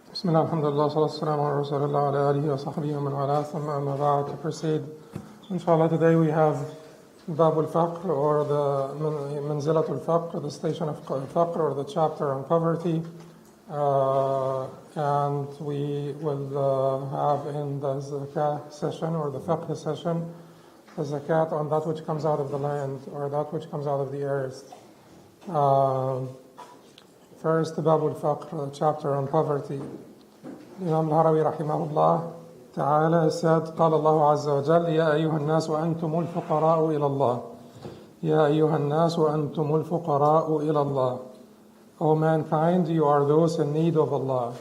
Bismillah, alhamdulillah, salatu wassalamu ala rasulillah, ala alihi wa sahbihi wa man wala, thumma amma ba'd. To proceed, inshallah, today we have Bab al-Faqr, or the Manzilat al-Faqr, the station of Faqr, or the chapter on poverty. And we will have in the Zakah session, or the Fiqh session, the Zakat on that which comes out of the land, or that which comes out of the earth. First, the Bab al-Faqr, the chapter on poverty. Imam al-Harawi rahimahullah ta'ala said, قال الله عز وجل يا أيها الناس وأنتم الفقراء إلى الله يا أيها الناس وأنتم الفقراء إلى الله. O mankind, you are those in need of Allah.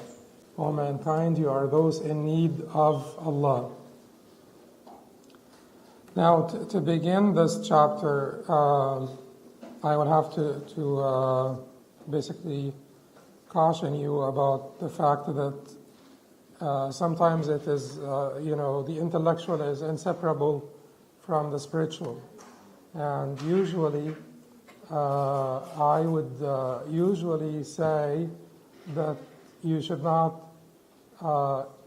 O mankind, you are those in need of Allah. Now, to begin this chapter, I would have to basically caution you about the fact that sometimes it is, the intellectual is inseparable from the spiritual. And usually, I would usually say that you should not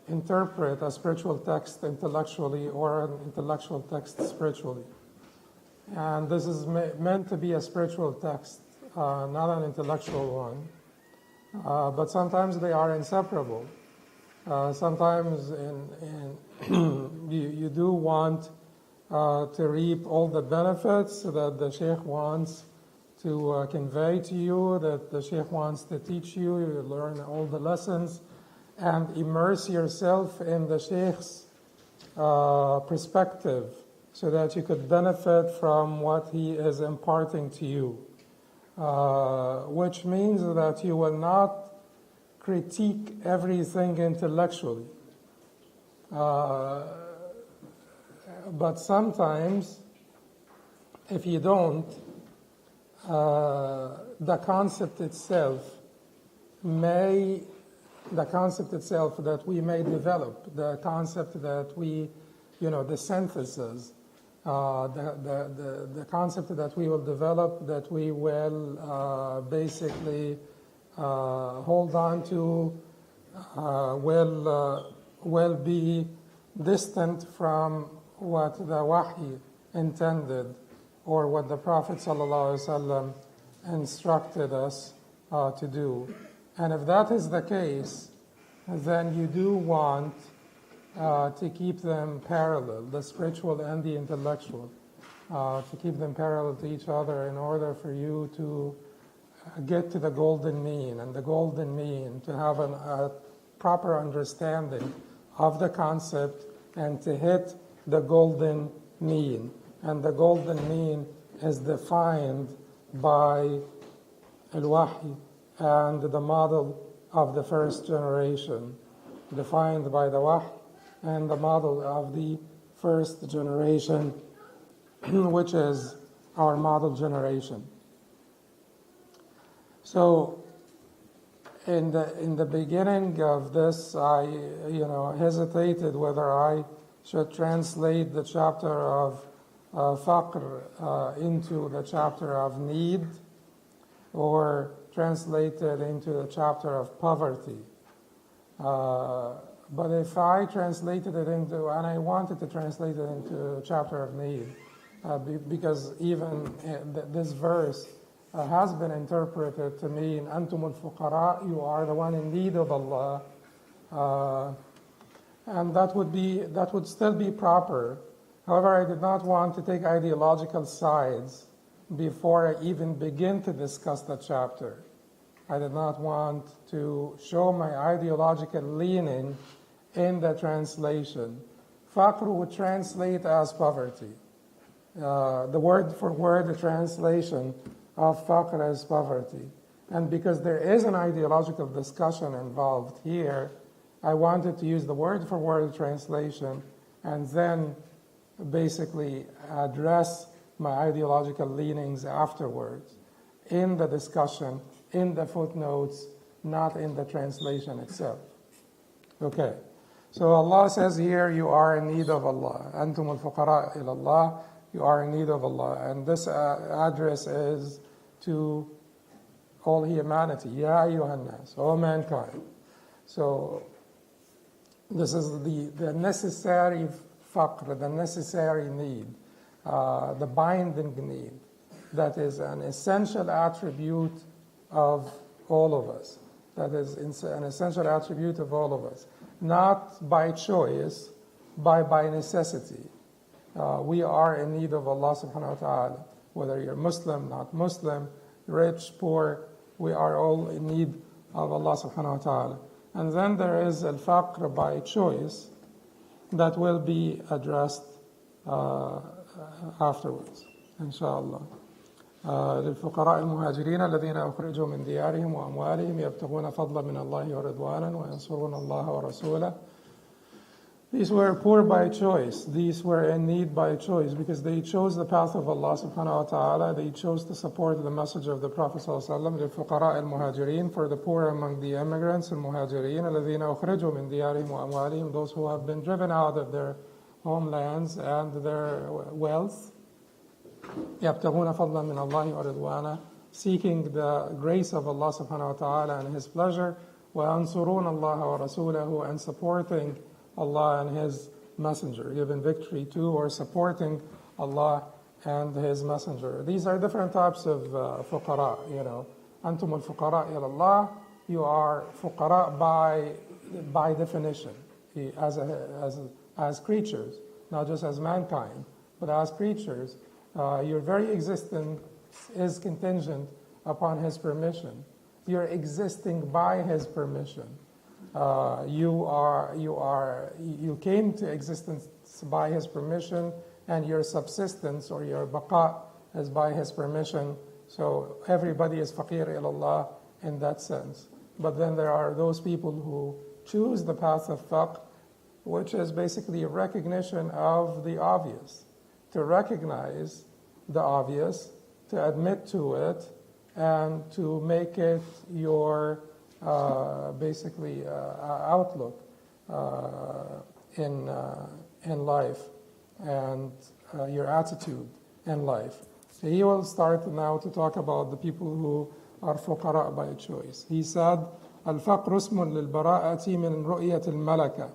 interpret a spiritual text intellectually or an intellectual text spiritually. And this is meant to be a spiritual text, not an intellectual one. But sometimes they are inseparable. Sometimes you do want to reap all the benefits that the Sheikh wants to convey to you, that the Sheikh wants to teach you. You learn all the lessons and immerse yourself in the Sheikh's perspective so that you could benefit from what he is imparting to you. Which means that you will not critique everything intellectually. But sometimes, if you don't, the concept itself that we may develop, the concept that we, the synthesis, the concept that we will develop, that we will basically hold on to, will be distant from what the Wahy intended, or what the Prophet ﷺ instructed us to do. And if that is the case, then you do want to keep them parallel, the spiritual and the intellectual, to keep them parallel to each other in order for you to get to the golden mean, and the golden mean to have a proper understanding of the concept and to hit the golden mean. And the golden mean is defined by al-Wahy and the model of the first generation, defined by the Wahy and the model of the first generation, which is our model generation. So, in the beginning of this, I hesitated whether I should translate the chapter of Faqr into the chapter of need, or translate it into the chapter of poverty. But if I translated it into, and I wanted to translate it into the chapter of need, because even this verse has been interpreted to mean Antum al-Fuqara, you are the one in need of Allah, and that would still be proper. However, I did not want to take ideological sides before I even begin to discuss the chapter. I did not want to show my ideological leaning in the translation. Faqr would translate as poverty. The word for word translation of Faqr is poverty. And because there is an ideological discussion involved here, I wanted to use the word for word translation and then basically address my ideological leanings afterwards in the discussion, in the footnotes, not in the translation itself. Okay, so Allah says here, you are in need of Allah. Antum al-fuqara ila Allah, you are in need of Allah. And this address is to all humanity. Ya ayyuhan nas, all mankind. So this is the necessary faqr, the necessary need, the binding need. That is an essential attribute of all of us. That is an essential attribute of all of us. Not by choice, by necessity. We are in need of Allah subhanahu wa ta'ala. Whether you're Muslim, not Muslim, rich, poor, we are all in need of Allah subhanahu wa ta'ala. And then there is al-faqr by choice that will be addressed afterwards, inshallah. للفقراء المهاجرين الذين أخرجوا من ديارهم وأموالهم يبتغون فضلا من الله ورضوانا وينصرون الله ورسوله. These were poor by choice. These were in need by choice because they chose the path of Allah subhanahu wa ta'ala. They chose to support the message of the Prophet sallallahu alaihi wasallam. للفقراء المهاجرين, for the poor among the immigrants, المهاجرين الذين أخرجوا من ديارهم وأموالهم, those who have been driven out of their homelands and their wealth. يبتغون فضلا من الله ورضوانا, seeking the grace of Allah subhanahu wa ta'ala and His pleasure. وينصرون الله ورسوله, and supporting Allah and His Messenger, giving victory to or supporting Allah and His Messenger. These are different types of fuqara, أنتم الفقراء إلى الله, you are fuqara by definition, as creatures, not just as mankind, but as creatures. Your very existence is contingent upon His permission. You're existing by His permission. You came to existence by His permission, and your subsistence or your baqa is by His permission. So everybody is faqir ilallah in that sense. But then there are those people who choose the path of faqr, which is basically a recognition of the obvious. To recognize the obvious, to admit to it, and to make it your outlook in life and your attitude in life. So he will start now to talk about the people who are fuqara by choice. He said, الفقر اسم للبراءة من رؤية الملكة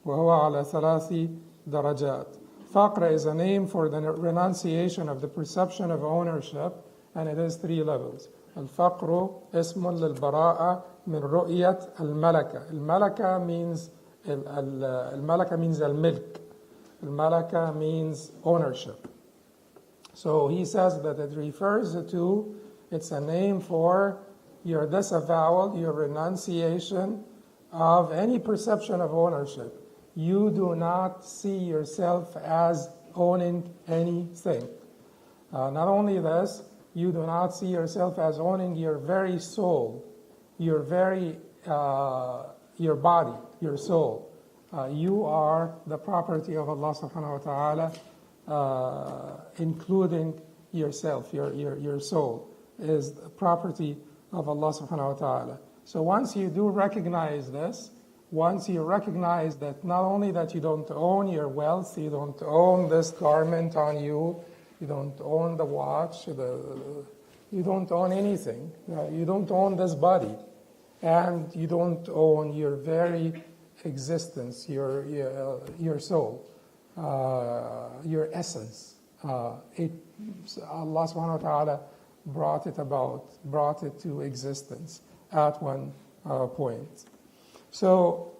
وهو على 3 درجات. Faqr is a name for the renunciation of the perception of ownership, and it is 3 levels. الفقر اسم للبراءة من رؤية الملكة. الملكة means الملكة means الملك. الملكة means ownership. So he says that it refers to, it's a name for your disavowal, your renunciation of any perception of ownership. You do not see yourself as owning anything. Not only this, you do not see yourself as owning your very soul, your body, your soul. You are the property of Allah subhanahu wa ta'ala, including yourself, your soul is the property of Allah subhanahu wa ta'ala. So once you do recognize this, once you recognize that not only that you don't own your wealth, you don't own this garment on you, you don't own the watch, you don't own anything, you don't own this body, and you don't own your very existence, your soul, your essence. Allah subhanahu wa ta'ala brought it to existence at one point. So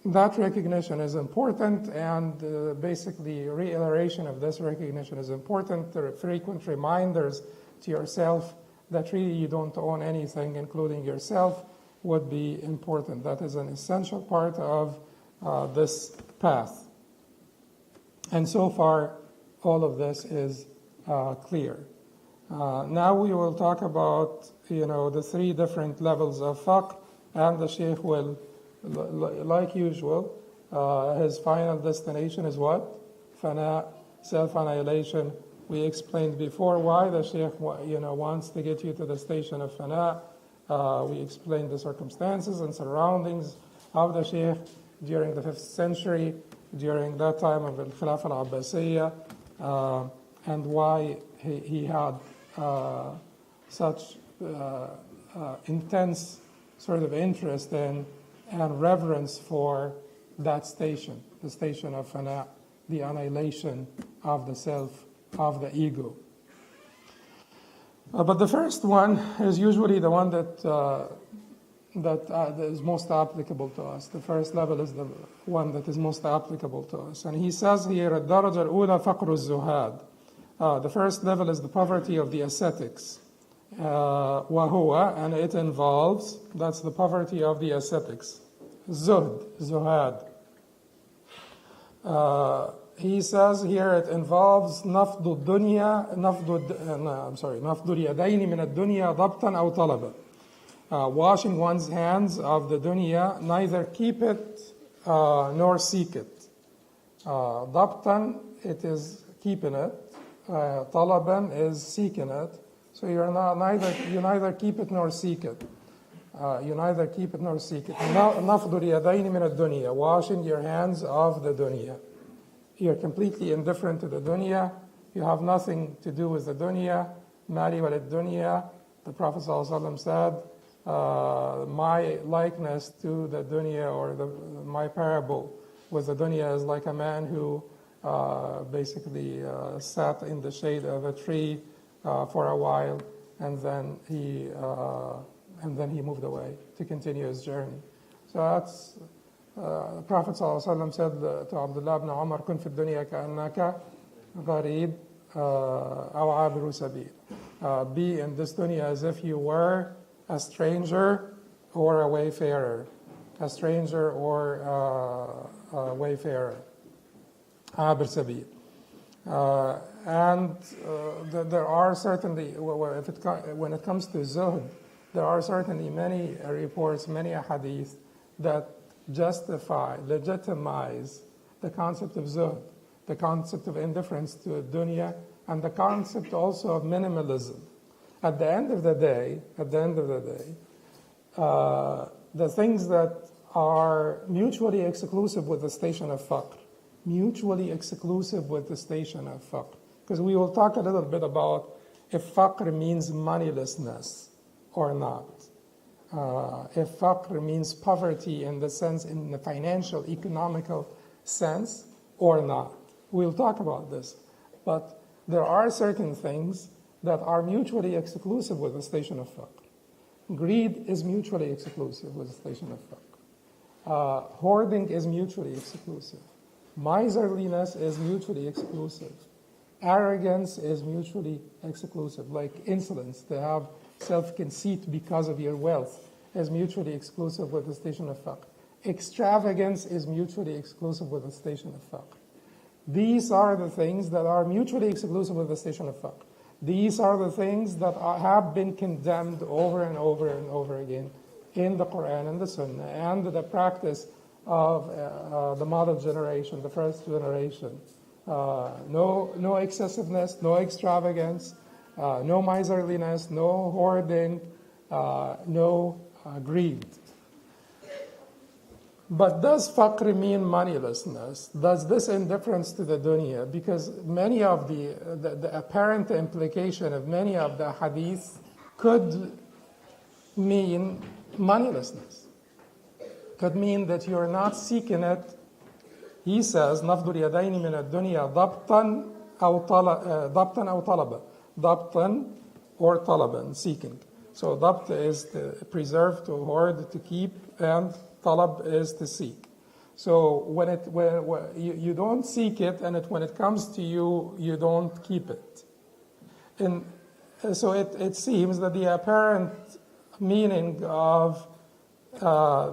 that recognition is important, and basically reiteration of this recognition is important. There are frequent reminders to yourself that really you don't own anything, including yourself, would be important. That is an essential part of this path. And so far, all of this is clear. Now we will talk about, the 3 different levels of faqr, and the Shaykh will, like usual, his final destination is what? Fana, self-annihilation. We explained before why the Shaykh, wants to get you to the station of fana. We explained the circumstances and surroundings of the Shaykh during the 5th century, during that time of al-Khilafah al-Abbasiyya, and why he had such intense sort of interest in and reverence for that station, the station of fana, the annihilation of the self, of the ego. But the first one is usually the one that is most applicable to us. The first level is the one that is most applicable to us. And he says here, الدرجة الأولى فقر الزهاد. The first level is the poverty of the ascetics. وهو, and it involves, that's the poverty of the ascetics. Zuhad. He says here it involves نفض الدنيا نفض اليدين من الدنيا ضبطا أو طلبا. Washing one's hands of the dunya, neither keep it nor seek it. Dabtan, it is keeping it. Talaban is seeking it. So you neither keep it nor seek it. You neither keep it nor seek it. نفض اليدين من الدنيا, washing your hands of the dunya. You're completely indifferent to the dunya. You have nothing to do with the dunya. Mali walid dunya. The Prophet ﷺ said, my likeness to the dunya, or my parable with the dunya, is like a man who basically sat in the shade of a tree for a while, and then he moved away to continue his journey. So that's the Prophet ﷺ said to Abdullah ibn Umar, "Kun fi dunya ka'annaka gharib aw abiru sabil." Be in this dunya as if you were a stranger or a wayfarer, a stranger or a wayfarer, abir sabil. And there are certainly, when it comes to zuhd, there are certainly many reports, many hadith that justify, legitimize the concept of zuhd, the concept of indifference to dunya, and the concept also of minimalism. At the end of the day, the things that are mutually exclusive with the station of faqr, mutually exclusive with the station of faqr. Because we will talk a little bit about if faqr means moneylessness or not. If faqr means poverty in the sense, in the financial, economical sense or not. We'll talk about this. But there are certain things that are mutually exclusive with the station of faqr. Greed is mutually exclusive with the station of faqr. Hoarding is mutually exclusive. Miserliness is mutually exclusive. Arrogance is mutually exclusive, like insolence, to have self-conceit because of your wealth, is mutually exclusive with the station of faqr. Extravagance is mutually exclusive with the station of faqr. These are the things that are mutually exclusive with the station of faqr. These are the things that have been condemned over and over and over again in the Quran and the Sunnah, and the practice of the model generation, the first generation. No excessiveness, no extravagance, no miserliness, no hoarding, no greed. But does faqr mean moneylessness? Does this indifference to the dunya? Because many of the apparent implication of many of the hadith could mean moneylessness. Could mean that you're not seeking it. He says, نفض اليدين من الدنيا ضبطا أو طلبا. ضبطا or طلبا, seeking. So ضبط is to preserve, to hoard, to keep, and talab is to seek. So when you don't seek it, and when it comes to you, you don't keep it. And so it seems that the apparent meaning of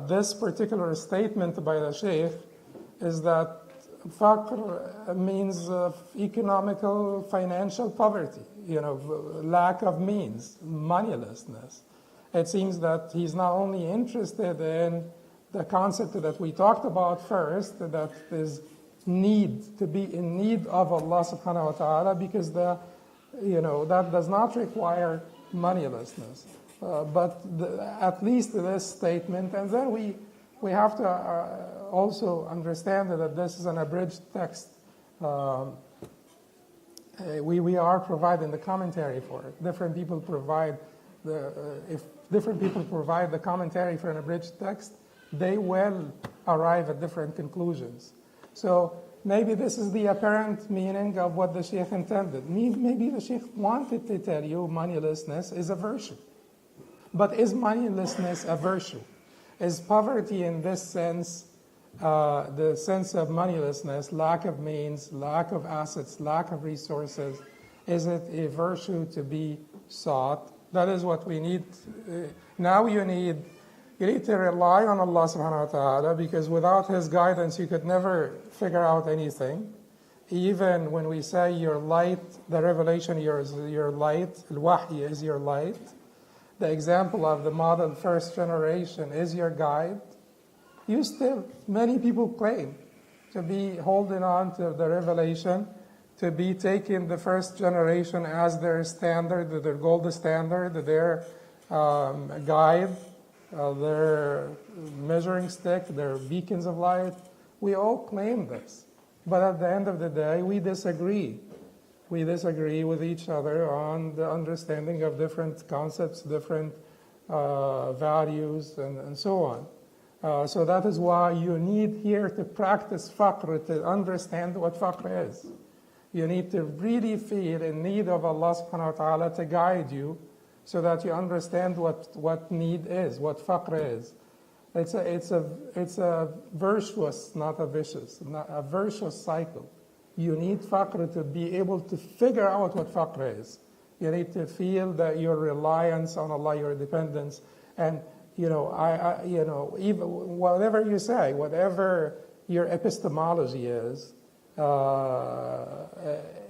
this particular statement by the Sheikh is that faqr means economical, financial poverty, lack of means, moneylessness. It seems that he's not only interested in the concept that we talked about first, that is need, to be in need of Allah subhanahu wa ta'ala, because that does not require moneylessness. But at least this statement, and then we have to also understand that this is an abridged text. We are providing the commentary for it. Different people provide if different people provide the commentary for an abridged text, they will arrive at different conclusions. So maybe this is the apparent meaning of what the Sheikh intended. Maybe the Sheikh wanted to tell you moneylessness is a virtue. But is moneylessness a virtue? Is poverty in this sense, the sense of moneylessness, lack of means, lack of assets, lack of resources, is it a virtue to be sought? That is what we need. Now you need to rely on Allah subhanahu wa ta'ala, because without His guidance you could never figure out anything. Even when we say your light, the revelation, your light, al-Wahy is your light. The example of the model first generation is your guide. Many people claim to be holding on to the revelation, to be taking the first generation as their standard, their gold standard, their guide, their measuring stick, their beacons of light. We all claim this. But at the end of the day, we disagree. We disagree with each other on the understanding of different concepts, different values, and so on. So that is why you need here to practice faqr, to understand what faqr is. You need to really feel in need of Allah subhanahu wa ta'ala to guide you, so that you understand what need is, what faqr is. It's a virtuous, not a vicious, not a virtuous cycle. You need faqr to be able to figure out what faqr is. You need to feel that your reliance on Allah, your dependence, and even whatever you say, whatever your epistemology is,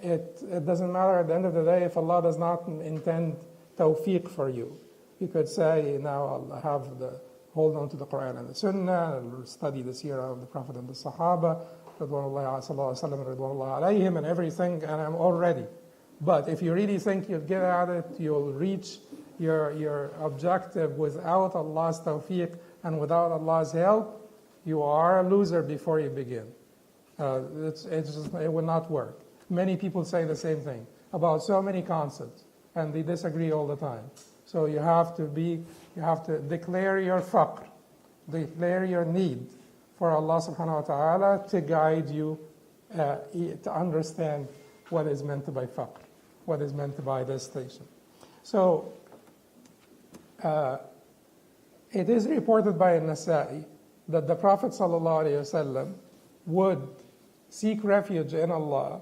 it doesn't matter at the end of the day if Allah does not intend tawfiq for you. You could say, now I'll hold on to the Quran and the Sunnah, I'll study the Seerah of the Prophet and the Sahaba, Ridwanullahi and everything, and I'm all ready. But if you really think you'll get at it, you'll reach your objective without Allah's tawfiq and without Allah's help, you are a loser before you begin. It will not work. Many people say the same thing about so many concepts, and they disagree all the time. So you have to declare your faqr, declare your need for Allah subhanahu wa ta'ala to guide you to understand what is meant by faqr, what is meant by this station. So it is reported by al-Nasa'i that the Prophet sallallahu alayhi wasallam would seek refuge in Allah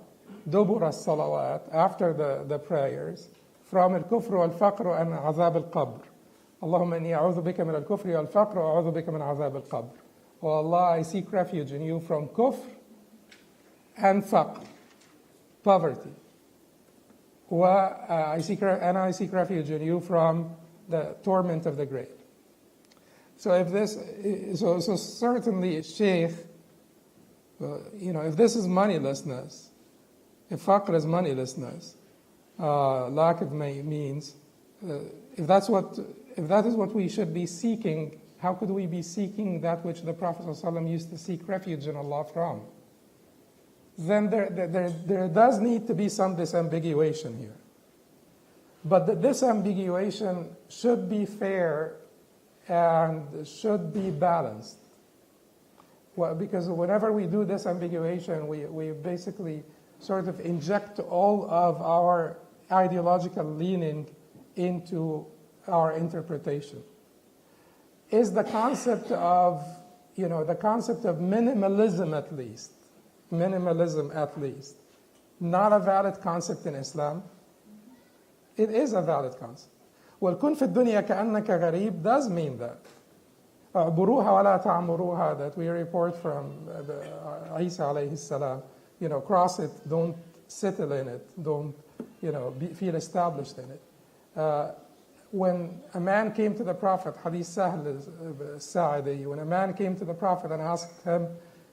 dubur as-salawat, after the prayers, from al-kufr wal-faqr and azab al-qabr. Allahumma inni a'udhu bika min al-kufri wal-faqr wa a'udhu bika min azab al-qabr. Oh Allah, I seek refuge in you from kufr and faqr, poverty. I seek refuge in you from the torment of the grave. So so certainly, Sheikh, if this is moneylessness, if faqr is moneylessness, lack of means, if that is what we should be seeking, how could we be seeking that which the Prophet ﷺ used to seek refuge in Allah from? Then there does need to be some disambiguation here. But the disambiguation should be fair and should be balanced. Well, because whenever we do disambiguation, we basically sort of inject all of our ideological leaning into our interpretation. Is the concept of minimalism at least, not a valid concept in Islam? It is a valid concept. وَالْكُنْ فِي الدُّنْيَا كَأَنَّكَ غَرِيب does mean that. بُرُوهَا وَلَا تَعْمُرُوهَا, that we report from Isa alayhi salam, cross it, don't settle in it, don't feel established in it. When a man came to the Prophet, Hadith Sahl al-Sa'idi, when a man came to the Prophet and asked him,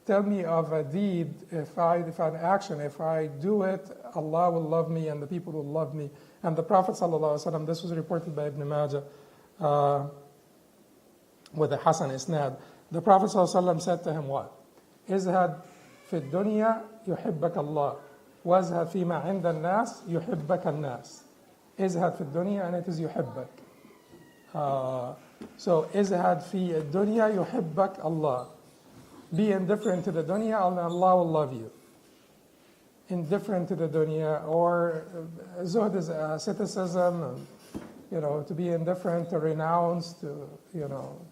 tell me of a deed, if an action, if I do it, Allah will love me and the people will love me. And the Prophet ﷺ, this was reported by Ibn Majah with a Hasan Isnad, the Prophet ﷺ said to him what? Izhad fi dunya yuhibbaka Allah, wazhad fima inda an-nas yuhibbaka an-nas. Izhad fi dunya, and it is yuhibbak. So ازهد في الدنيا يحبك Allah. Be indifferent to the dunya and Allah will love you. Indifferent to the dunya, or zuhd is asceticism, to be indifferent, to renounce, to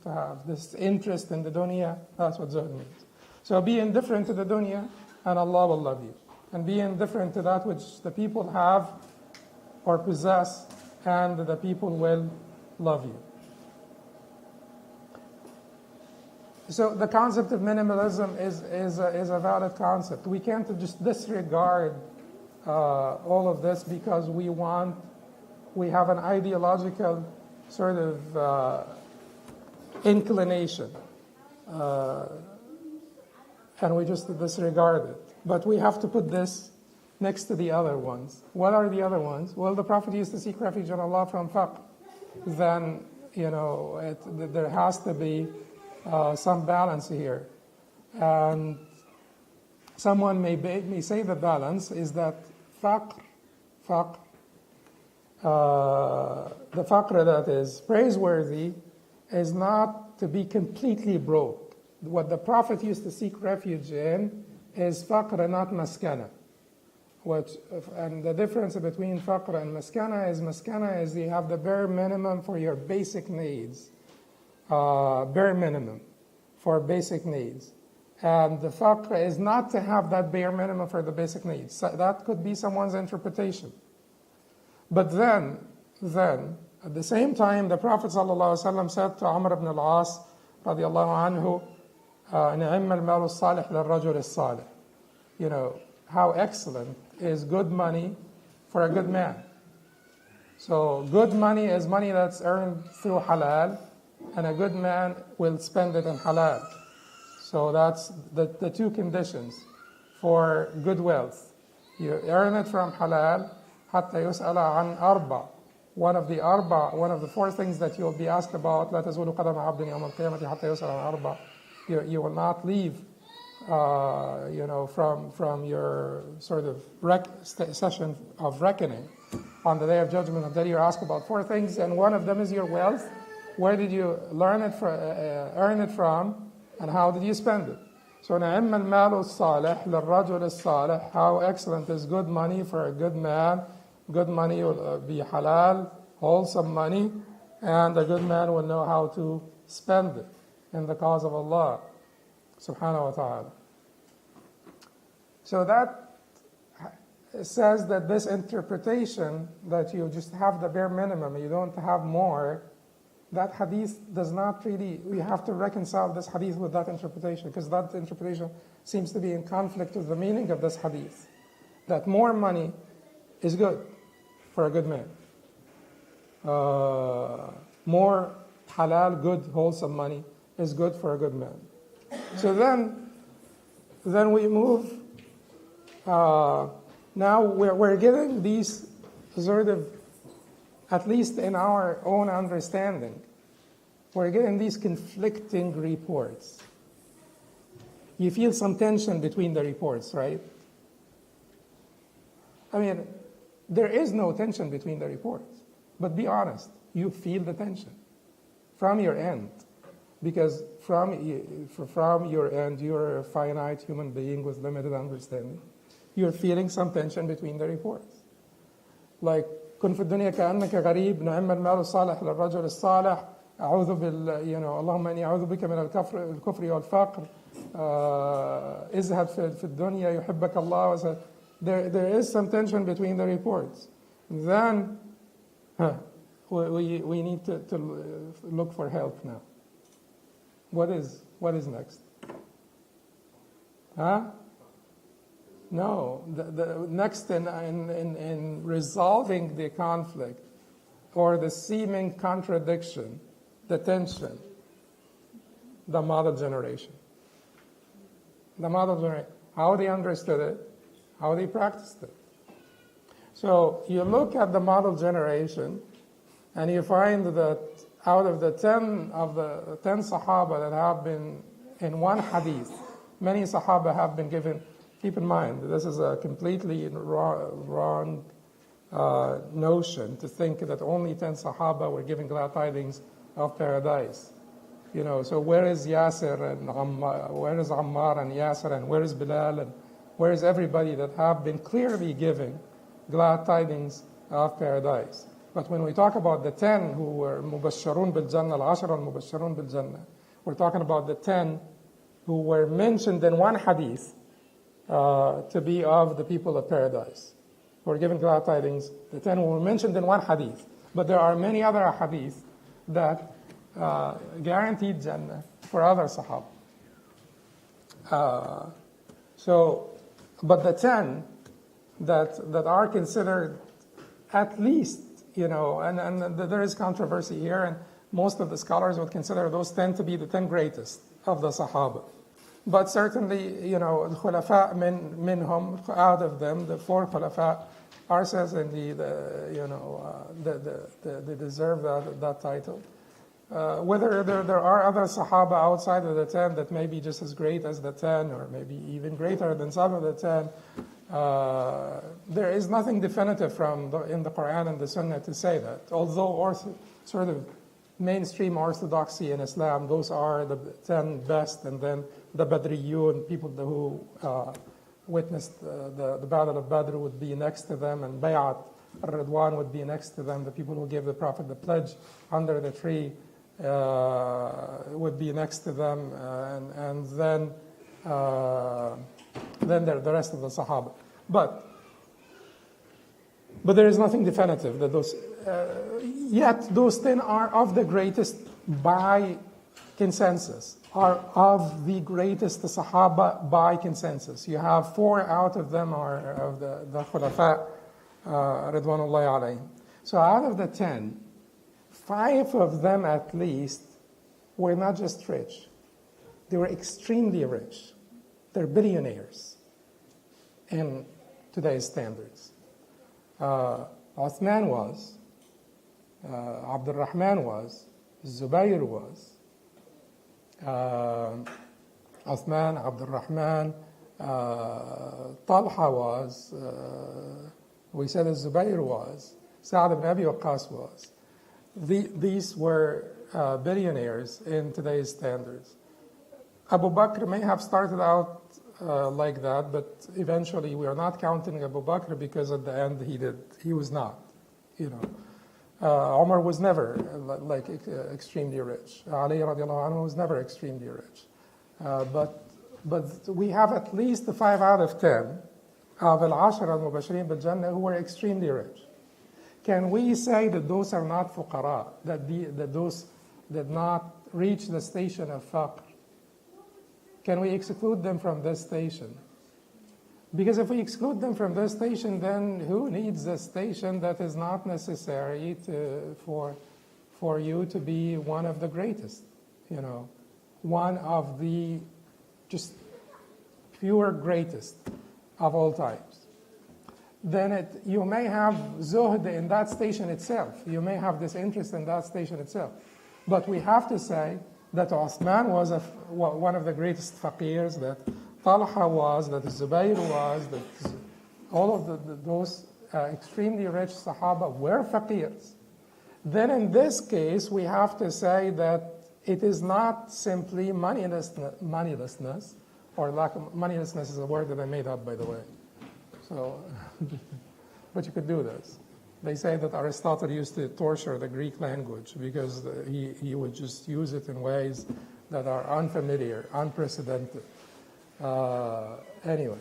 have this interest in the dunya. That's what zuhd means. So be indifferent to the dunya and Allah will love you. And be indifferent to that which the people have or possess, and the people will love you. So the concept of minimalism is a valid concept. We can't just disregard all of this because we have an ideological sort of inclination, and we just disregard it. But we have to put this next to the other ones. What are the other ones? Well, the Prophet used to seek refuge in Allah from faqr. Then, there has to be some balance here. And someone may say the balance is that the faqr that is praiseworthy is not to be completely broke. What the Prophet used to seek refuge in is faqr, not maskana. And the difference between faqr and maskana is you have the bare minimum for your basic needs. Bare minimum for basic needs. And the faqr is not to have that bare minimum for the basic needs. So that could be someone's interpretation. But then, at the same time, the Prophet ﷺ said to Amr ibn al-As, radiallahu anhu, نِعِمَّ الْمَالُ الصَّالِحِ لِلرَّجُلِ الصَّالِحِ. How excellent is good money for a good man. So good money is money that's earned through halal, and a good man will spend it in halal. So that's the two conditions for good wealth. You earn it from halal, حتى يسأل عن أربع. One of the four things that you will be asked about, لا تزول قدم عبد يوم القيامة حتى يسأل عن أربع. You will not leave, from your sort of session of reckoning on the day of judgment until you're asked about four things, and one of them is your wealth. Where did you earn it from, and how did you spend it? So نعم المال الصالح للرجل الصالح. How excellent is good money for a good man. Good money will be halal, wholesome money, and a good man will know how to spend it in the cause of Allah subhanahu wa ta'ala. So that says that this interpretation that you just have the bare minimum, you don't have more, that hadith does not really, we have to reconcile this hadith with that interpretation, because that interpretation seems to be in conflict with the meaning of this hadith. That more money is good for a good man. More halal, good, wholesome money is good for a good man. So then we move. Now we're getting these sort of, at least in our own understanding, we're getting these conflicting reports. You feel some tension between the reports, right? I mean, there is no tension between the reports. But be honest, you feel the tension from your end. Because from your end, you're a finite human being with limited understanding. You're feeling some tension between the reports. Like, كن في الدنيا كأنك غريب نعم المال الصالح للرجل الصالح أعوذ اللهم إني أعوذ بك من الكفر والفقر ازهد في الدنيا يحبك الله. There is some tension between the reports. Then we need to look for help now. What is next? No, the next in resolving the conflict or the seeming contradiction, the tension, the model generation. The model generation, how they understood it, how they practiced it. So you look at the model generation, and you find that out of the 10 Sahaba that have been in one hadith, many Sahaba have been given. Keep in mind, this is a completely wrong notion to think that only 10 Sahaba were giving glad tidings of paradise. So where is Yasir and Ammar, where is Ammar and Yasir, and where is Bilal, and where is everybody that have been clearly giving glad tidings of paradise? But when we talk about the 10 who were Mubashsharun bil Jannah, al-Ashara al-Mubashsharun bil Jannah, we're talking about the 10 who were mentioned in one hadith to be of the people of paradise, who were given glad tidings, the 10 who were mentioned in one hadith. But there are many other hadith that guaranteed Jannah for other Sahaba. But the 10 that are considered at least, and there is controversy here, and most of the scholars would consider those 10 to be the 10 greatest of the Sahaba. But certainly, the Khulafa minhum, out of them, the 4 Khulafa are certainly they deserve that title. Whether there are other Sahaba outside of the 10 that may be just as great as the 10, or maybe even greater than some of the 10, there is nothing definitive in the Quran and the Sunnah to say that. Although sort of mainstream orthodoxy in Islam, those are the 10 best, and then the Badriyun, people who witnessed the Battle of Badr, would be next to them, and Bay'at al-Ridwan would be next to them. The people who gave the Prophet the pledge under the tree would be next to them, and then the rest of the Sahaba. But there is nothing definitive that those. Yet those 10 are of the greatest by consensus, are of the greatest Sahaba by consensus. You have 4 out of them are of the Khulafa, Ridwanullahi alayhim. So out of the 10, 5 of them at least were not just rich. They were extremely rich. They're billionaires in today's standards. Uthman was, Abdul Rahman was, Zubayr was, Uthman, Abdul Rahman, Talha was, we said Zubayr was, Sa'd ibn Abi Waqqas was. These were billionaires in today's standards. Abu Bakr may have started out like that, but eventually we are not counting Abu Bakr because at the end he was not. Umar was never extremely rich. Ali radiallahu anhu was never extremely rich. But we have at least 5 out of 10 of al-Ashara al-Mubashirin bil Jannah who were extremely rich. Can we say that those are not fuqara, that those did not reach the station of faqr? Can we exclude them from this station? Because if we exclude them from this station, then who needs a station that is not necessary for you to be one of the greatest? One of the just pure greatest of all times. Then you may have zuhd in that station itself. You may have this interest in that station itself. But we have to say that Uthman was one of the greatest faqirs, that Talha was, that Zubayr was, that all of those extremely rich Sahaba were faqirs. Then in this case, we have to say that it is not simply moneylessness, or lack of moneylessness is a word that I made up, by the way. So, but you could do this. They say that Aristotle used to torture the Greek language because he would just use it in ways that are unfamiliar, unprecedented. Anyway,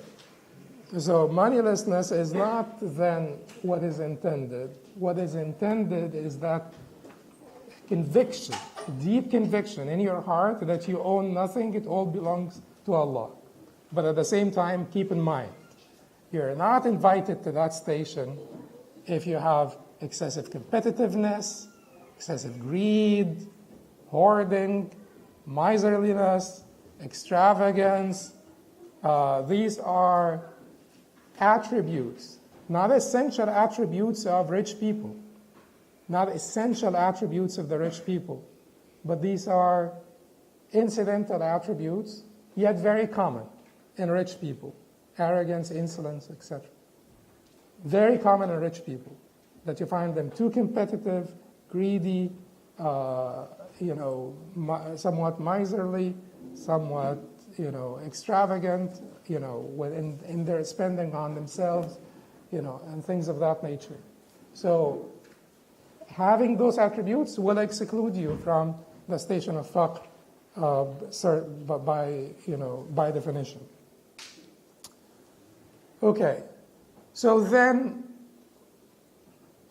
so moneylessness is not then what is intended. What is intended is that conviction, deep conviction in your heart that you own nothing, it all belongs to Allah. But at the same time, keep in mind, you're not invited to that station if you have excessive competitiveness, excessive greed, hoarding, miserliness, extravagance. These are attributes, not essential attributes of rich people, not essential attributes of the rich people, but these are incidental attributes, yet very common in rich people: arrogance, insolence, etc. very common in rich people, that you find them too competitive, greedy, somewhat miserly, somewhat, extravagant, in their spending on themselves, and things of that nature. So having those attributes will exclude you from the station of faqr by definition. Okay, so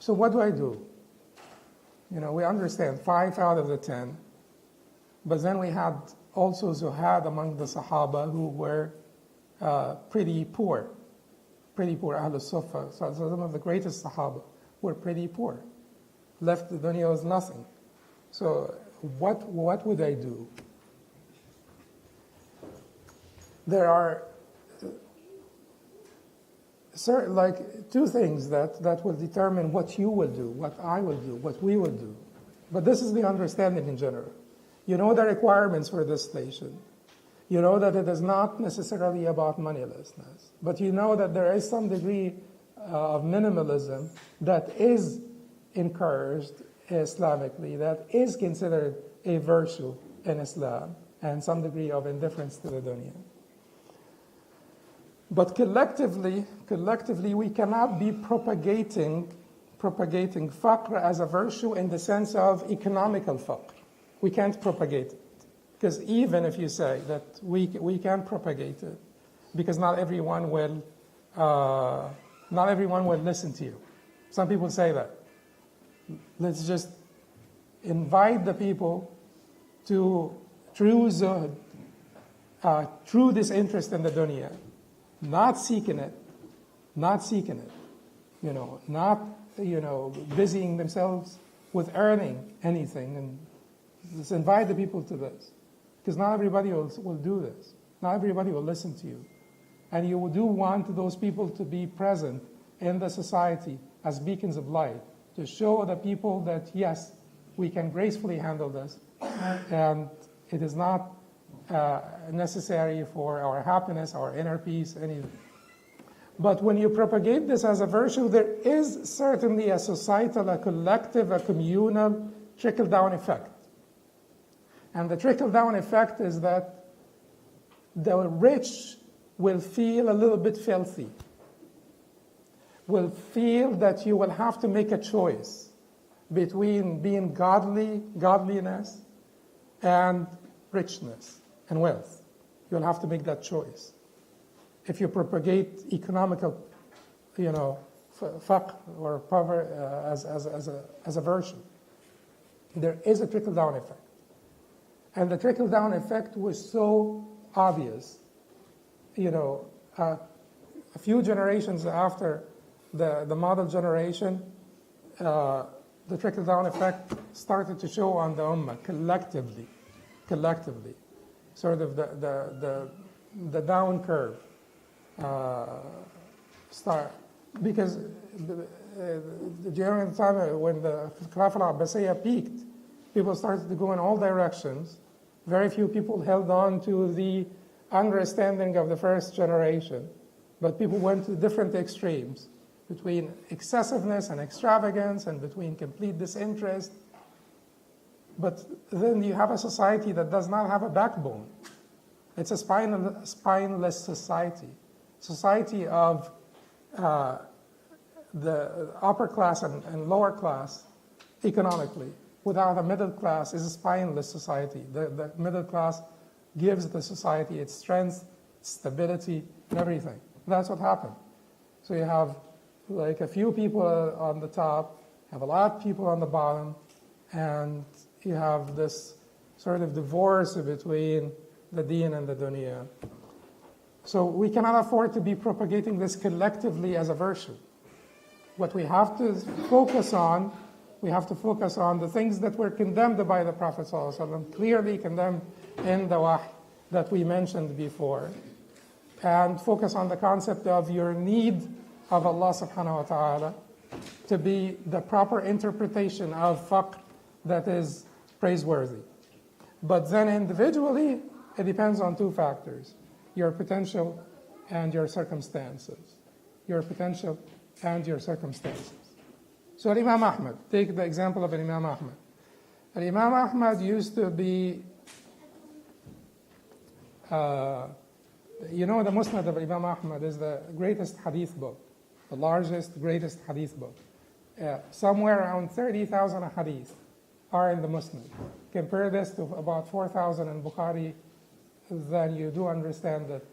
what do I do? We understand 5 out of the 10, but then we had also Zuhad among the Sahaba who were pretty poor, Ahl al-Sufa. So some of the greatest Sahaba were pretty poor, left the dunya with nothing. So what would I do? There are two things that will determine what you will do, what I will do, what we will do. But this is the understanding in general. You know the requirements for this station. You know that it is not necessarily about moneylessness, but you know that there is some degree of minimalism that is encouraged Islamically, that is considered a virtue in Islam, and some degree of indifference to the dunya. But collectively, we cannot be propagating faqr as a virtue in the sense of economical faqr. We can't propagate it. Because even if you say that we can propagate it, because not everyone will listen to you. Some people say that. Let's just invite the people to true zuhd, true disinterest in the dunya, not seeking it, not busying themselves with earning anything, and just invite the people to this. Because not everybody will do this. Not everybody will listen to you. And you do want those people to be present in the society as beacons of light, to show the people that, yes, we can gracefully handle this, and it is not necessary for our happiness, our inner peace, anything. But when you propagate this as a virtue, there is certainly a societal, a collective, a communal trickle-down effect. And the trickle-down effect is that the rich will feel a little bit filthy, will feel that you will have to make a choice between being godliness, and richness and wealth. You'll have to make that choice. If you propagate economical, faqr or poverty as a virtue, there is a trickle-down effect. And the trickle-down effect was so obvious. A few generations after the model generation, the trickle-down effect started to show on the ummah collectively, sort of the down curve start, because during the time when the Khilafah al-Abbasiyya peaked, people started to go in all directions. Very few people held on to the understanding of the first generation, but people went to different extremes, between excessiveness and extravagance, and between complete disinterest. But then you have a society that does not have a backbone. It's a spineless society of the upper class and lower class economically. Without a middle class is a spineless society. The middle class gives the society its strength, stability, and everything. That's what happened. So you have like a few people on the top, have a lot of people on the bottom, and you have this sort of divorce between the deen and the dunya. So we cannot afford to be propagating this collectively as a virtue. What we have to focus on, the things that were condemned by the Prophet ﷺ, clearly condemned in the wahy that we mentioned before, and focus on the concept of your need of Allah subhanahu wa ta'ala to be the proper interpretation of faqr that is praiseworthy. But then individually, it depends on two factors: your potential and your circumstances. Your potential and your circumstances. So Imam Ahmad, take the example of Imam Ahmad. Imam Ahmad used to be, you know, the Musnad of Imam Ahmad is the greatest hadith book, the largest, greatest hadith book. Somewhere around 30,000 hadith are in the Musnad. Compare this to about 4,000 in Bukhari, then you do understand that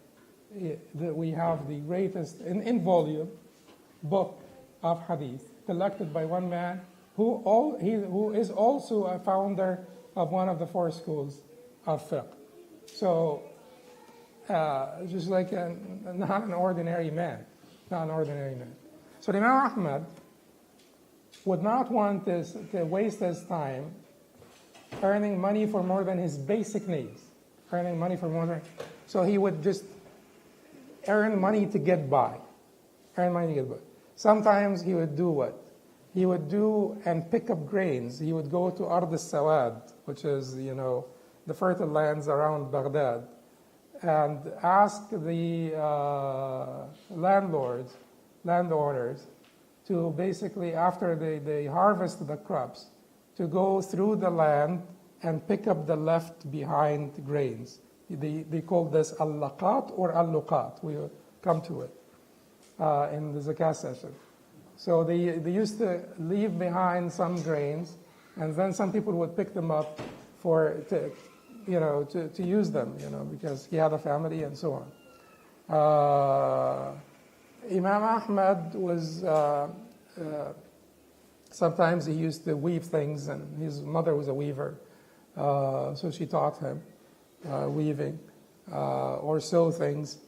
we have the greatest, in volume, book of hadith collected by one man who is also a founder of one of the four schools of fiqh. So, just like not an ordinary man, not an ordinary man. So Imam Ahmad would not want to waste his time earning money for more than his basic needs, so he would just earn money to get by, Sometimes he would do what? He would do and pick up grains. He would go to Ard al-Sawad, which is, you know, the fertile lands around Baghdad, and ask the landowners, to basically, after they harvest the crops, to go through the land and pick up the left behind grains. They call this al-laqat or al-luqat. We will come to it in the zakah session. So they used to leave behind some grains, and then some people would pick them up to use them, because he had a family and so on. Imam Ahmad was, sometimes he used to weave things, and his mother was a weaver, so she taught him weaving or sew things.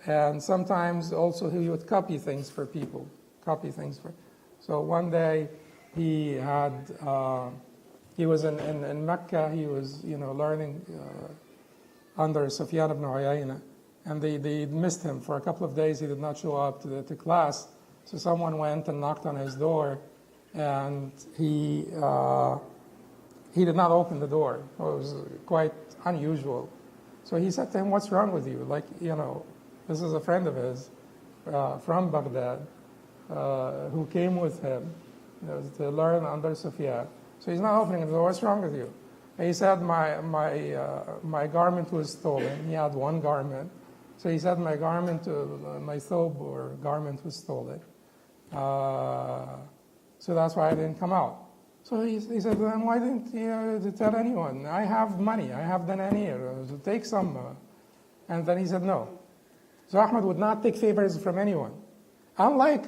And sometimes also he would copy things for people, So one day he was in Mecca, he was, learning under Sufyan ibn Uyayna, and they missed him for a couple of days. He did not show up to class, so someone went and knocked on his door, and he did not open the door. It was quite unusual. So he said to him, "What's wrong with you? This is a friend of his from Baghdad who came with him to learn under Sufyan. So he's not opening the door. What's wrong with you?" And he said, my garment was stolen. He had one garment. So he said, my thobe or garment was stolen. So that's why I didn't come out. So he said, then why didn't you tell anyone? I have money. I have dananir. So take some. And then he said, no. So Ahmad would not take favors from anyone. Unlike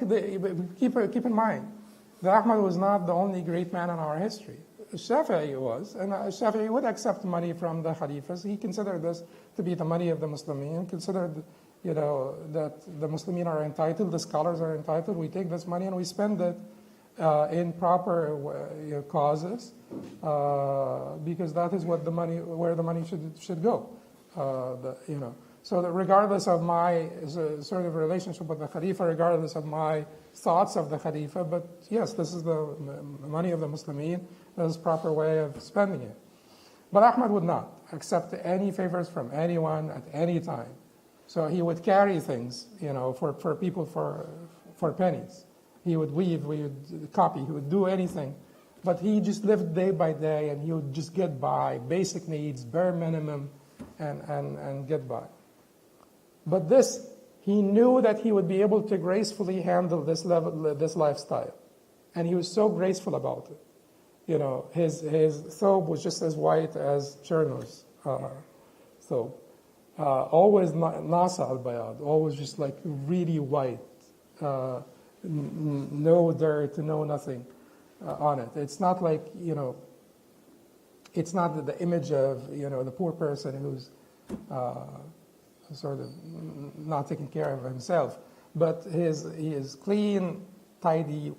keep in mind, that Ahmad was not the only great man in our history. Shafi'i was, and Shafi'i would accept money from the Khalifas. He considered this to be the money of the Muslimin, considered, that the Muslimin are entitled, the scholars are entitled. We take this money and we spend it in proper causes, because that is where the money should go. So that regardless of my sort of relationship with the Khalifa, regardless of my thoughts of the Khalifa, but yes, this is the money of the Muslimin, this is the proper way of spending it. But Ahmad would not accept any favors from anyone at any time. So he would carry things, for people for pennies. He would weave, he would copy, he would do anything. But he just lived day by day, and he would just get by, basic needs, bare minimum, and get by. But he knew that he would be able to gracefully handle this lifestyle. And he was so graceful about it. His thobe was just as white as Cherno's thobe. Always nasa al-bayad, always just like really white. No dirt, no nothing on it. It's not like, it's not the image of, the poor person who's sort of not taking care of himself. But he is clean, tidy,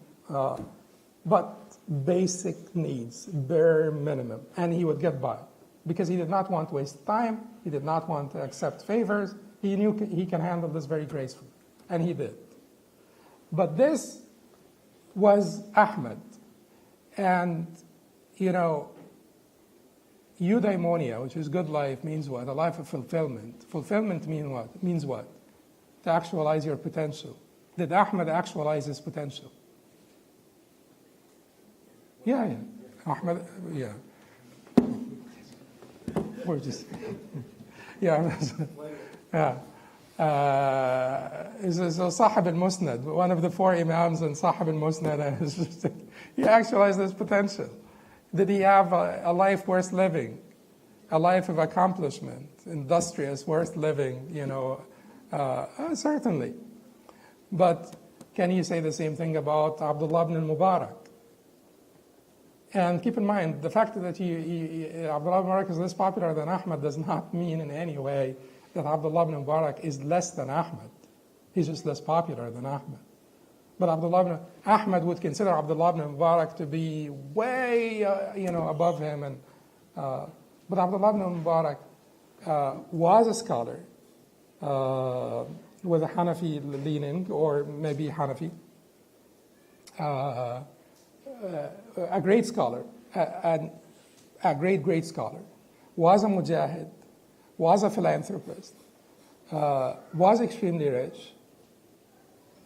but basic needs, bare minimum. And he would get by because he did not want to waste time. He did not want to accept favors. He knew he can handle this very gracefully. And he did. But this was Ahmad. And, eudaimonia, which is good life, means what? A life of fulfillment. Fulfillment means what? To actualize your potential. Did Ahmed actualize his potential? Yeah. Ahmed, yeah. We're just, yeah. Yeah. So Sahib al-Musnad, one of the four Imams in Sahib al-Musnad, he actualized his potential. Did he have a life worth living? A life of accomplishment, industrious, worth living, certainly. But can you say the same thing about Abdullah ibn al-Mubarak? And keep in mind, the fact that Abdullah ibn Mubarak is less popular than Ahmad does not mean in any way that Abdullah ibn Mubarak is less than Ahmad. He's just less popular than Ahmad. But Ahmad would consider Abdullah ibn Mubarak to be way, above him. But Abdullah ibn Mubarak was a scholar with a Hanafi leaning, or maybe Hanafi. A great scholar, a great scholar, was a mujahid, was a philanthropist, was extremely rich,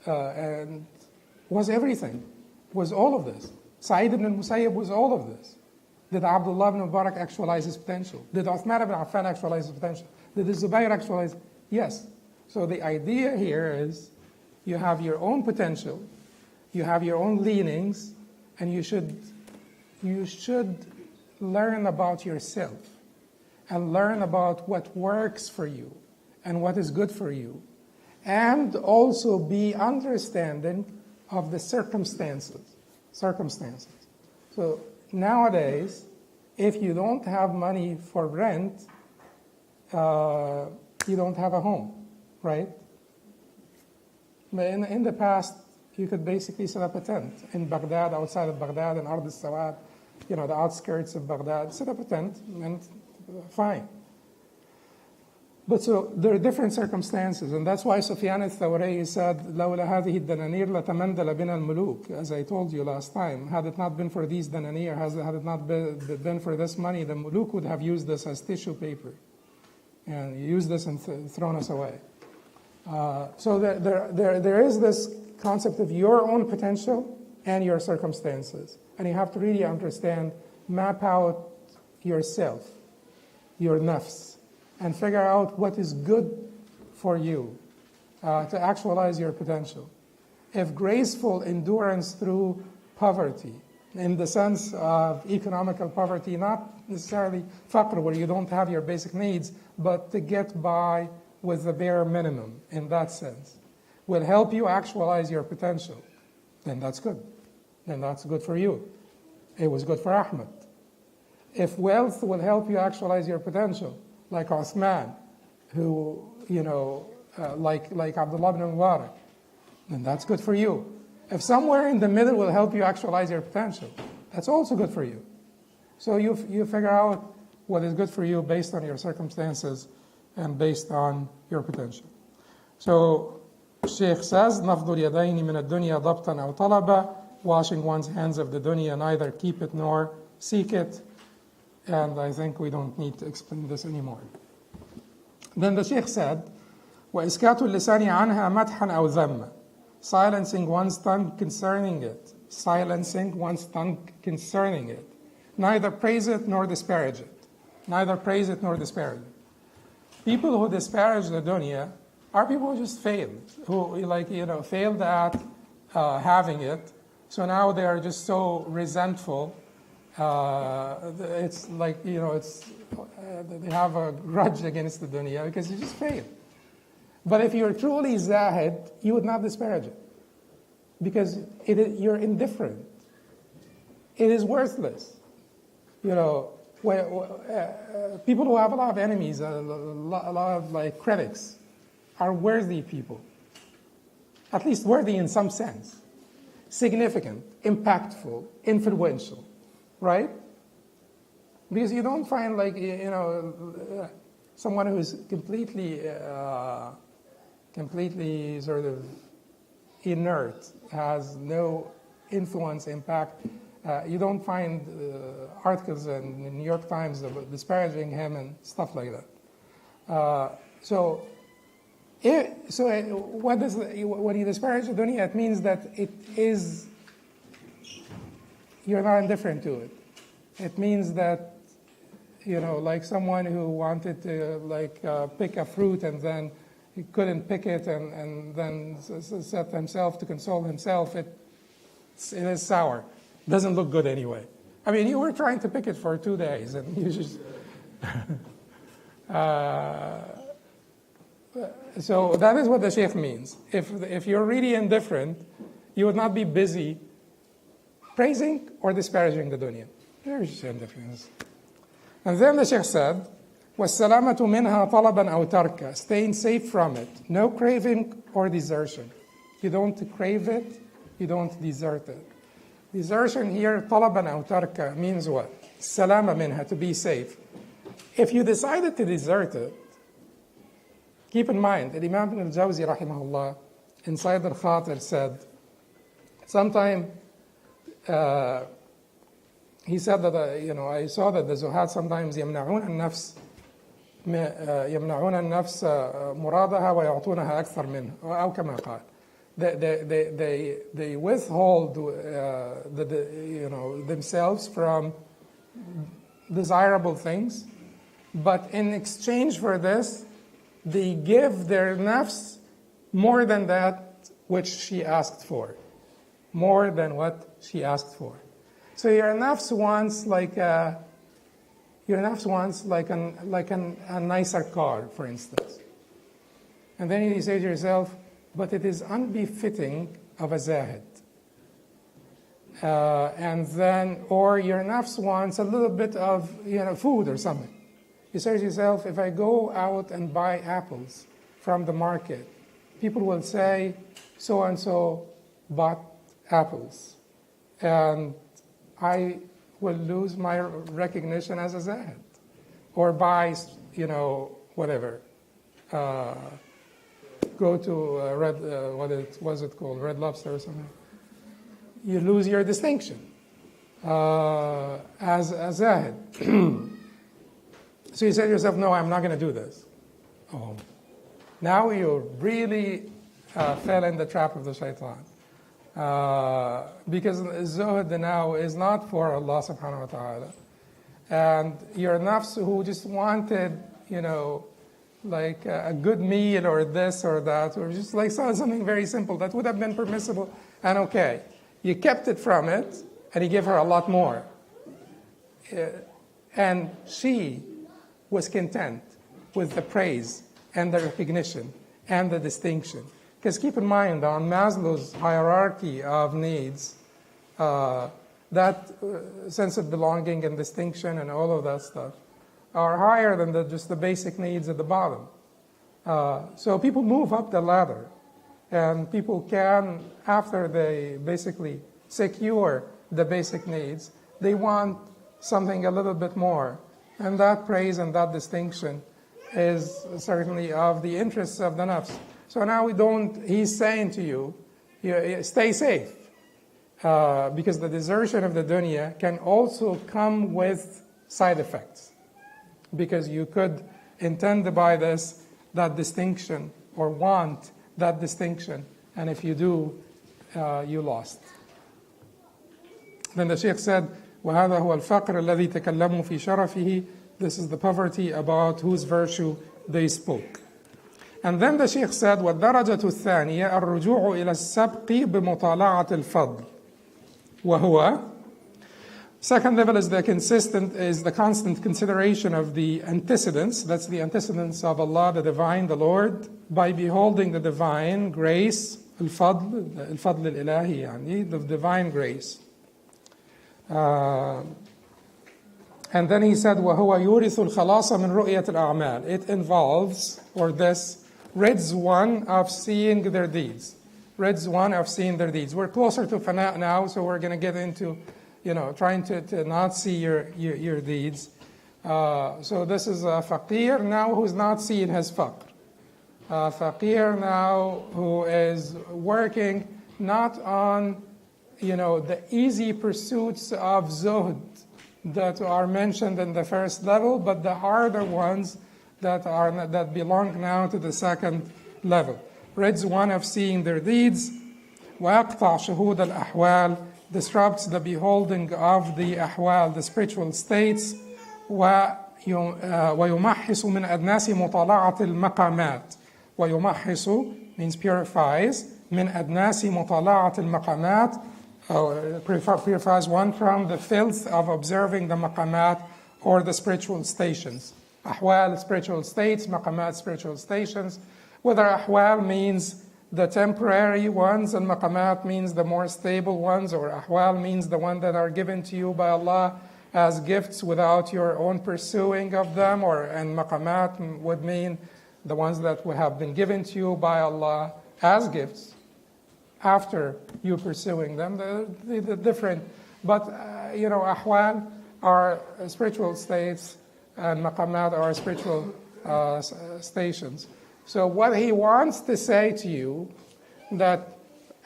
and was everything, was all of this. Sa'id ibn al-Musayyib was all of this. Did Abdullah ibn Mubarak actualize his potential? Did Uthman ibn Affan actualize his potential? Did the Zubayr actualize? Yes. So the idea here is you have your own potential, you have your own leanings, and you should learn about yourself and learn about what works for you and what is good for you, and also be understanding of the circumstances. So nowadays, if you don't have money for rent, you don't have a home, right? But in the past, you could basically set up a tent in Baghdad, outside of Baghdad, in Ard al-Sawad, the outskirts of Baghdad. Set up a tent, and fine. But so there are different circumstances, and that's why Sufyan al-Thawri said, لَوْلَا هَذِهِ الدَّنَانِيرَ لَتَمَنْدَلَ بِنَا الْمُلُوكِ. As I told you last time, had it not been for these dananir, had it not been for this money, the muluk would have used this as tissue paper, and used this and thrown us away. So there is this concept of your own potential and your circumstances, and you have to really understand, map out yourself, your nafs, and figure out what is good for you to actualize your potential. If graceful endurance through poverty, in the sense of economical poverty, not necessarily faqr, where you don't have your basic needs, but to get by with the bare minimum, in that sense, will help you actualize your potential, then that's good. Then that's good for you. It was good for Ahmed. If wealth will help you actualize your potential, like Uthman, who, like Abdullah ibn Mubarak, then that's good for you. If somewhere in the middle will help you actualize your potential, that's also good for you. So you figure out what is good for you based on your circumstances and based on your potential. So Sheikh says, نَفْضُ الْيَدَيْنِ مِنَ الدُّنْيَا ضَبْطًا أَوْ طَلَبًا, washing one's hands of the dunya, neither keep it nor seek it. And I think we don't need to explain this anymore. Then the Sheikh said, وَإِسْكَاتُ اللِّسَانِ عَنْهَا مَدْحًا أَوْ ذَمًّا, silencing one's tongue concerning it. Silencing one's tongue concerning it. Neither praise it nor disparage it. Neither praise it nor disparage it. People who disparage the dunya are people who just failed, who failed at having it. So now they are just so resentful. It's like, they have a grudge against the dunya because you just failed. But if you're truly zahid, you would not disparage it, because you're indifferent. It is worthless. People who have a lot of enemies, a lot of critics, are worthy people. At least worthy in some sense. Significant, impactful, influential. Right? Because you don't find someone who's completely sort of inert, has no influence, impact. You don't find articles in the New York Times disparaging him and stuff like that. So When you disparage the dunya, it means that you're not indifferent to it. It means that, like someone who wanted to pick a fruit and then he couldn't pick it and then set himself to console himself. It is sour. Doesn't look good anyway. I mean, you were trying to pick it for 2 days and you just... So that is what the Sheikh means. If you're really indifferent, you would not be busy praising or disparaging the dunya. There's just indifference. And then the Sheikh said, وَالسَّلَامَةُ مِنْهَا طَلَبًا أَوْ تَرْكًا, staying safe from it. No craving or desertion. You don't crave it, you don't desert it. Desertion here, طَلَبًا أَوْ تَرْكًا, means what? السَّلَامَةُ مِنْهَا, to be safe. If you decided to desert it, keep in mind, Imam Ibn al-Jawzi, rahimahullah, inside al-Khatir said, sometime he said that, I saw that the Zuhad sometimes يمنعون النفس مرادها ويعطونها أكثر منها أو كما قال. They withhold themselves from desirable things, but in exchange for this, they give their nafs more than that which she asked for. More than what she asked for. So your nafs wants a nicer car, for instance. And then you say to yourself, but it is unbefitting of a zahid. Or your nafs wants a little bit of food or something. You say to yourself, if I go out and buy apples from the market, people will say, so-and-so bought apples. And I will lose my recognition as a zahid. Or buy, whatever. Go to what is it called? Red Lobster or something. You lose your distinction as a zahid. So you say to yourself, no, I'm not going to do this. Oh. Now you really fell in the trap of the shaitan. Because zuhd now is not for Allah subhanahu wa ta'ala. And your nafs who just wanted, like a good meal or this or that, or just like something very simple that would have been permissible and okay. You kept it from it and you gave her a lot more. And she was content with the praise and the recognition and the distinction. Because keep in mind, on Maslow's hierarchy of needs, that sense of belonging and distinction and all of that stuff are higher than just the basic needs at the bottom. So people move up the ladder, and people can, after they basically secure the basic needs, they want something a little bit more. And that praise and that distinction is certainly of the interests of the nafs. So now he's saying to you, stay safe. Because the desertion of the dunya can also come with side effects. Because you could intend to buy that distinction, or want that distinction, and if you do, you lost. Then the Sheikh said, وَهَذَا هُوَ الْفَقْرُ الَّذِي تَكَلَّمُوا فِي شَرَفِهِ. This is the poverty about whose virtue they spoke. And then the Sheikh said, وَالدَّرَجَةُ الثَّانِيَةُ الرُّجُوعُ إِلَى السَّبْقِ بِمُطَالَعَةِ الْفَضْلِ وَهُوَ. Second level is the constant consideration of the antecedents. That's the antecedents of Allah, the Divine, the Lord, by beholding the Divine grace, al-fadl al-ilahi, yani, the Divine grace. And then he said, وَهُوَ يُورِثُ الْخَلَاصَ مِنْ رُؤْيَةِ الْأَعْمَالِ. It involves, or this, rids one of seeing their deeds. Rids one of seeing their deeds. We're closer to fana now, so we're going to get into, trying to not see your deeds. So this is a faqir now who's not seeing his faqr. A faqir now who is working not on, the easy pursuits of zuhd that are mentioned in the first level, but the harder ones that belong now to the second level. Rids one of seeing their deeds. وَيَقْطَعْ شُهُودَ الْأَحْوَالِ disrupts the beholding of the ahwal, the spiritual states. وَيُمَحِّصُ مِنْ أَدْنَاسِ مُطَالَعَةِ الْمَقَامَاتِ وَيُمَحِّص means purifies. مِنْ أَدْنَاسِ مُطَالَعَةِ الْمَقَامَاتِ purifies one from the filth of observing the maqamat or the spiritual stations. Ahwal, spiritual states, maqamat, spiritual stations. Whether ahwal means the temporary ones and maqamat means the more stable ones, or ahwal means the ones that are given to you by Allah as gifts without your own pursuing of them, and maqamat would mean the ones that have been given to you by Allah as gifts after you pursuing them. The different, but ahwal are spiritual states and maqamat are spiritual stations. So what he wants to say to you, that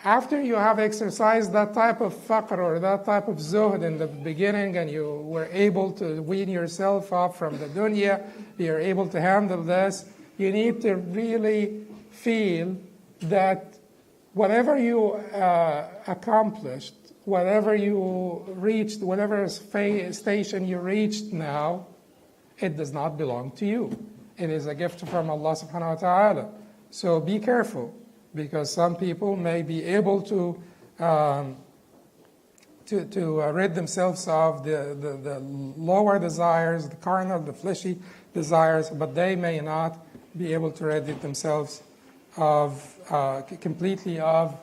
after you have exercised that type of faqr or that type of zuhd in the beginning, and you were able to wean yourself off from the dunya, you're able to handle this, you need to really feel that whatever you accomplished, whatever you reached, whatever station you reached now, it does not belong to you. It is a gift from Allah subhanahu wa ta'ala. So be careful, because some people may be able to rid themselves of the lower desires, the carnal, the fleshy desires, but they may not be able to rid themselves of completely of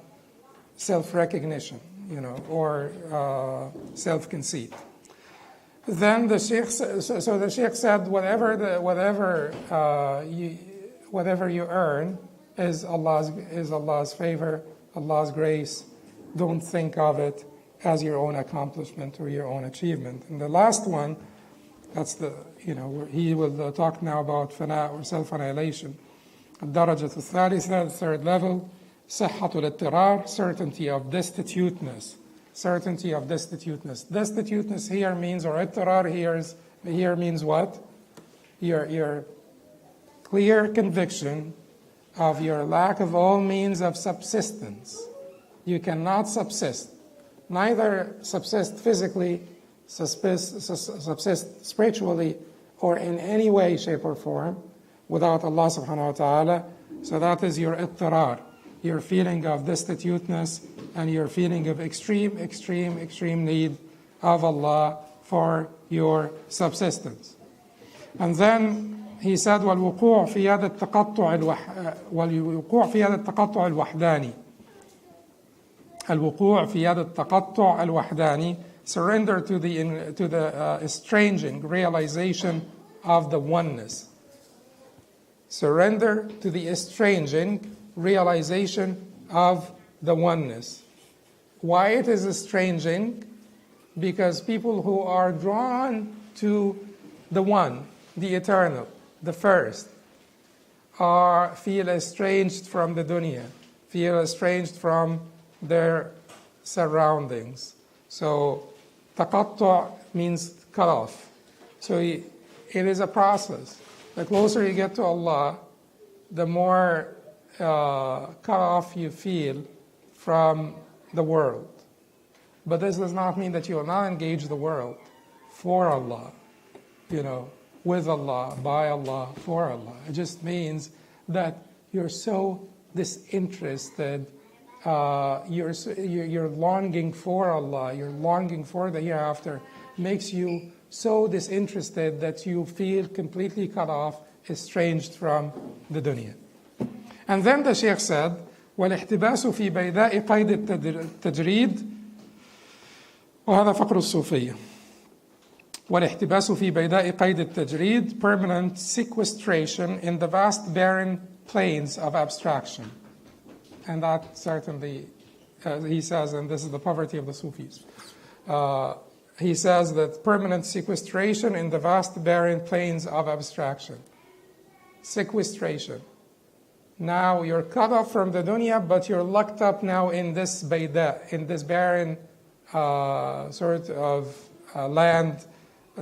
self-recognition, or self-conceit. Then the Sheikh, so the Sheikh said, whatever you earn is Allah's favor, Allah's grace. Don't think of it as your own accomplishment or your own achievement. And the last one, that's he will talk now about fana or self-annihilation. الدرجة الثالثة, the third level, صحة الاضطرار, certainty of destituteness. Certainty of destituteness. Destituteness here means, or ittirar here means what? Your clear conviction of your lack of all means of subsistence. You cannot subsist. Neither subsist physically, subsist spiritually, or in any way, shape, or form without Allah subhanahu wa ta'ala. So that is your ittirar, your feeling of destituteness, and your feeling of extreme need of Allah for your subsistence. And then he said, وَالْوُقُوعُ فِي هذا التقطع الوحداني. الوقوع في هذا التقطع الوحداني, surrender to the estranging realization of the oneness. Surrender to the estranging realization of the oneness. Why it is estranging? Because people who are drawn to the one, the eternal, the first, feel estranged from the dunya, feel estranged from their surroundings. So taqattu' means cut off. So it is a process. The closer you get to Allah, the more cut off you feel from the world. But this does not mean that you will not engage the world for Allah, with Allah, by Allah, for Allah. It just means that you're so disinterested, you're longing for Allah, you're longing for the hereafter, makes you so disinterested that you feel completely cut off, estranged from the dunya. And then the Shaykh said, والاحتباس في بيداء قيد التجريد وهذا فقر الصوفية. والاحتباس في بيداء قيد التجريد, permanent sequestration in the vast barren plains of abstraction. And that certainly, he says, and this is the poverty of the Sufis, he says that permanent sequestration in the vast barren plains of abstraction. Sequestration. Now you're cut off from the dunya, but you're locked up now in this bayda, in this barren sort of land,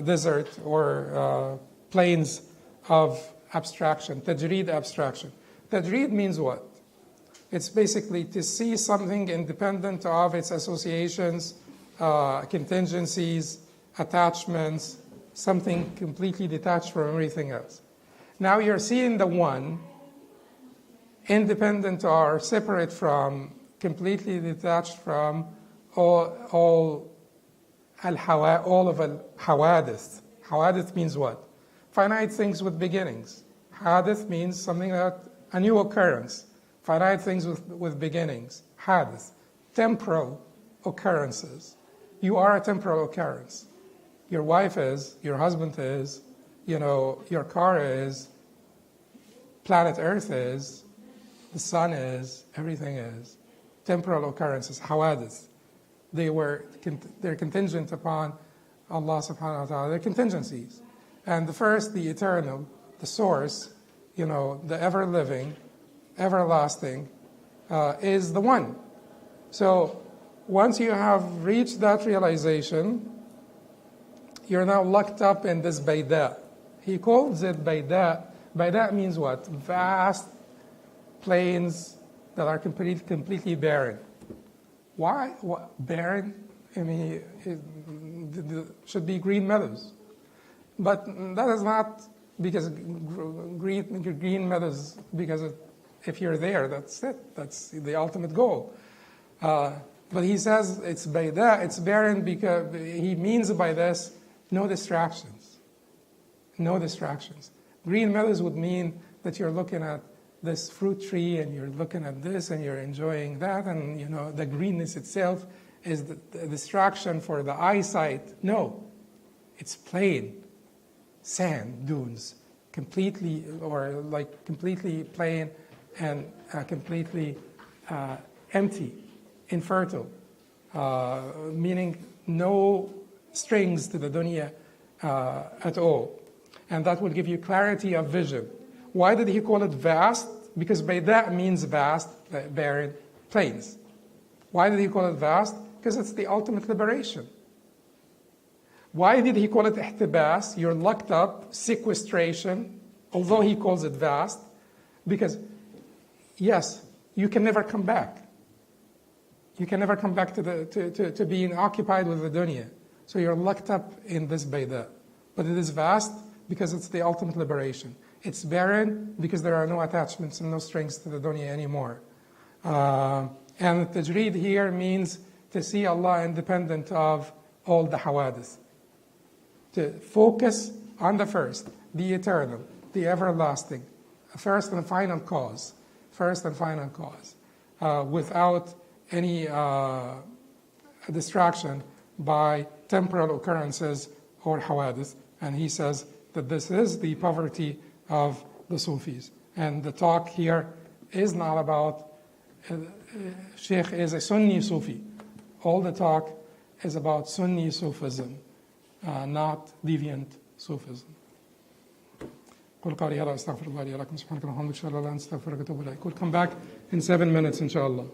desert, or plains of abstraction, tajreed abstraction. Tajreed means what? It's basically to see something independent of its associations, contingencies, attachments, something completely detached from everything else. Now you're seeing the one independent or separate from, completely detached from all of al-hawadith. Hawadith means what? Finite things with beginnings. Hadith means something that a new occurrence. Finite things with beginnings. Hadith. Temporal occurrences. You are a temporal occurrence. Your wife is, your husband is, your car is, planet Earth is, the sun is, everything is. Temporal occurrences, hawadith. They're contingent upon Allah subhanahu wa ta'ala. They're contingencies. And the first, the eternal, the source, the ever-living, everlasting, is the one. So once you have reached that realization, you're now locked up in this bayda. He calls it bayda. Bayda means what? Vast plains that are completely barren. Why? What? Barren? I mean, it should be green meadows. But that is not because green meadows, because if you're there, that's it. That's the ultimate goal. But he says it's bayda, it's barren, because he means by this, no distractions. No distractions. Green meadows would mean that you're looking at this fruit tree and you're looking at this and you're enjoying that, and the greenness itself is the distraction for the eyesight. No, it's plain sand dunes, completely plain and completely empty, infertile, meaning no strings to the dunya at all. And that will give you clarity of vision. Why did he call it vast? Because bayda means vast, barren plains. Why did he call it vast? Because it's the ultimate liberation. Why did he call it ihtibas? You're locked up, sequestration, although he calls it vast. Because, yes, you can never come back. You can never come back to being occupied with the dunya. So you're locked up in this bayda. But it is vast because it's the ultimate liberation. It's barren because there are no attachments and no strings to the dunya anymore. And tajreed here means to see Allah independent of all the hawadith. To focus on the first, the eternal, the everlasting, first and final cause, without any distraction by temporal occurrences or hawadith. And he says that this is the poverty of the Sufis. And the talk here is not about, Sheikh is a Sunni Sufi. All the talk is about Sunni Sufism, not deviant Sufism. قل قولي هذا أستغفر الله لي ولكم سبحانك اللهم وبحمدك أشهد أن لا إله إلا أنت أستغفرك وأتوب إليك. We'll come back in 7 minutes, inshallah.